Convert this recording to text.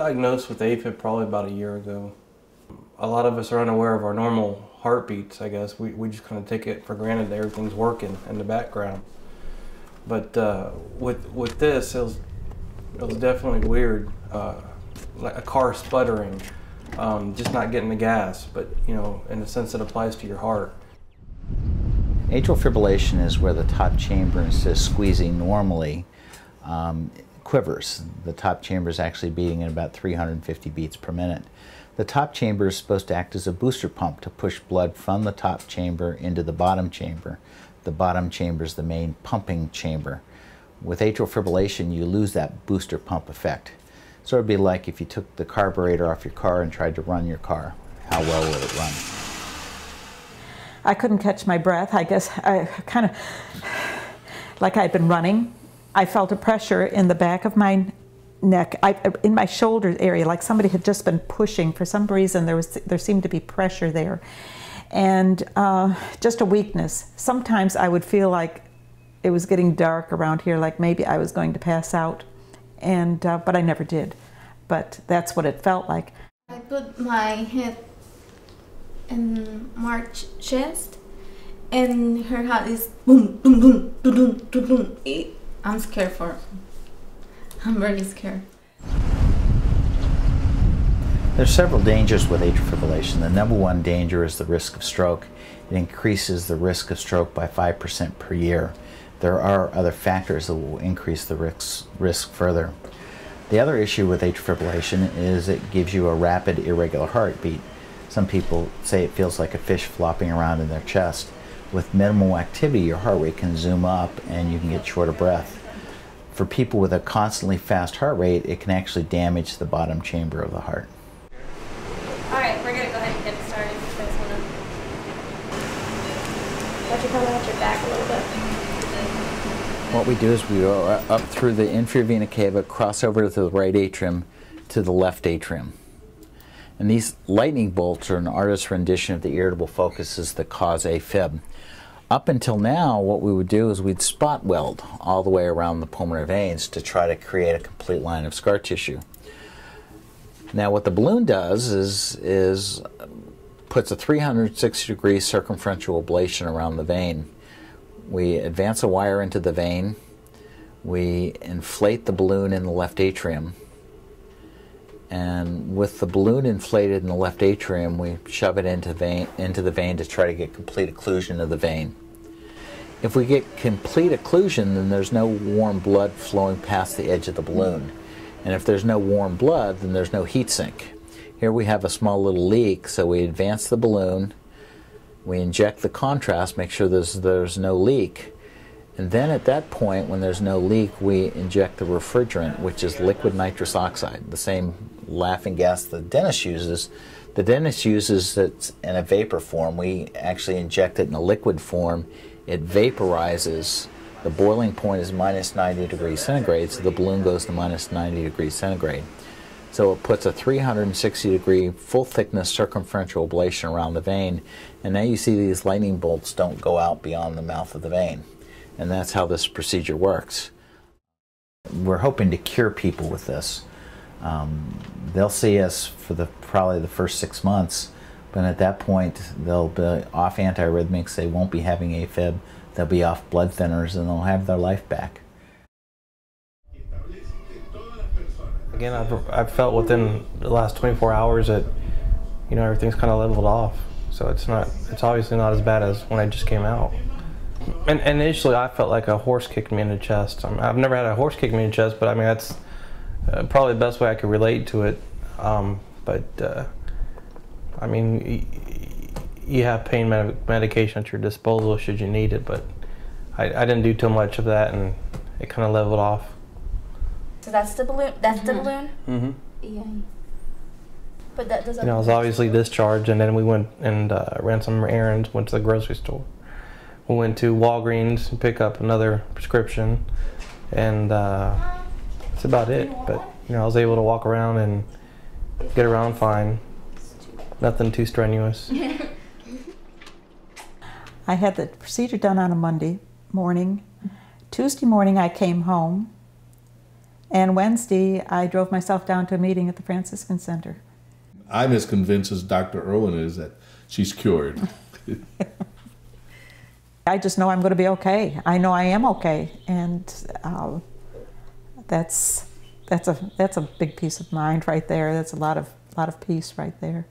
diagnosed with AFib probably about a year ago. A lot of us are unaware of our normal heartbeats, I guess. We just kind of take it for granted that everything's working in the background. But with this, it was definitely weird, like a car sputtering, just not getting the gas, but you know, in the sense that applies to your heart. Atrial fibrillation is where the top chamber, instead of squeezing normally, quivers. The top chamber is actually beating at about 350 beats per minute. The top chamber is supposed to act as a booster pump to push blood from the top chamber into the bottom chamber. The bottom chamber is the main pumping chamber. With atrial fibrillation, you lose that booster pump effect. So it would be like if you took the carburetor off your car and tried to run your car. How well would it run? I couldn't catch my breath. I guess I kind of, like I'd been running. I felt a pressure in the back of my neck, in my shoulder area, like somebody had just been pushing. For some reason, there seemed to be pressure there. And just a weakness. Sometimes I would feel like it was getting dark around here, like maybe I was going to pass out. And but I never did. But that's what it felt like. I put my head in March's chest, and her heart is boom, boom, boom, boom, boom, boom, boom. I'm scared for her. I'm really scared. There's several dangers with atrial fibrillation. The number one danger is the risk of stroke. It increases the risk of stroke by 5% per year. There are other factors that will increase the risk further. The other issue with atrial fibrillation is it gives you a rapid, irregular heartbeat. Some people say it feels like a fish flopping around in their chest. With minimal activity, your heart rate can zoom up and you can get short of breath. For people with a constantly fast heart rate, it can actually damage the bottom chamber of the heart. All right, we're gonna go ahead and get started. You guys wanna let you come out your back a little bit. What we do is we go up through the inferior vena cava, cross over to the right atrium, to the left atrium. And these lightning bolts are an artist's rendition of the irritable focuses that cause AFib. Up until now, what we would do is we'd spot weld all the way around the pulmonary veins to try to create a complete line of scar tissue. Now what the balloon does is puts a 360-degree circumferential ablation around the vein. We advance a wire into the vein, we inflate the balloon in the left atrium, and with the balloon inflated in the left atrium, we shove it into the vein to try to get complete occlusion of the vein. If we get complete occlusion, then there's no warm blood flowing past the edge of the balloon. And if there's no warm blood, then there's no heat sink. Here we have a small little leak, so we advance the balloon, we inject the contrast, make sure there's no leak, and then at that point, when there's no leak, we inject the refrigerant, which is liquid nitrous oxide, the same laughing gas the dentist uses. The dentist uses it in a vapor form. We actually inject it in a liquid form. It vaporizes. The boiling point is minus 90 degrees centigrade, so the balloon goes to minus 90 degrees centigrade. So it puts a 360-degree full-thickness circumferential ablation around the vein, and now you see these lightning bolts don't go out beyond the mouth of the vein. And that's how this procedure works. We're hoping to cure people with this. They'll see us for probably the first 6 months, but at that point they'll be off antiarrhythmics, they won't be having AFib, they'll be off blood thinners, and they'll have their life back. Again, I've felt within the last 24 hours that, you know, everything's kind of leveled off. So it's obviously not as bad as when I just came out. And initially I felt like a horse kicked me in the chest. I've never had a horse kick me in the chest, but I mean, that's probably the best way I could relate to it. I mean, you have pain medication at your disposal should you need it, but I didn't do too much of that, and it kind of leveled off. So that's the balloon? That's the balloon? Mm-hmm. Yeah. But that doesn't... You know, I was obviously discharged, and then we went and ran some errands, went to the grocery store. We went to Walgreens and pick up another prescription, and that's about it. But, you know, I was able to walk around and get around fine. Nothing too strenuous. I had the procedure done on a Monday morning. Tuesday morning I came home. And Wednesday, I drove myself down to a meeting at the Franciscan Center. I'm as convinced as Dr. Irwin is that she's cured. I just know I'm going to be okay. I know I am okay, and that's a big peace of mind right there. That's a lot of peace right there.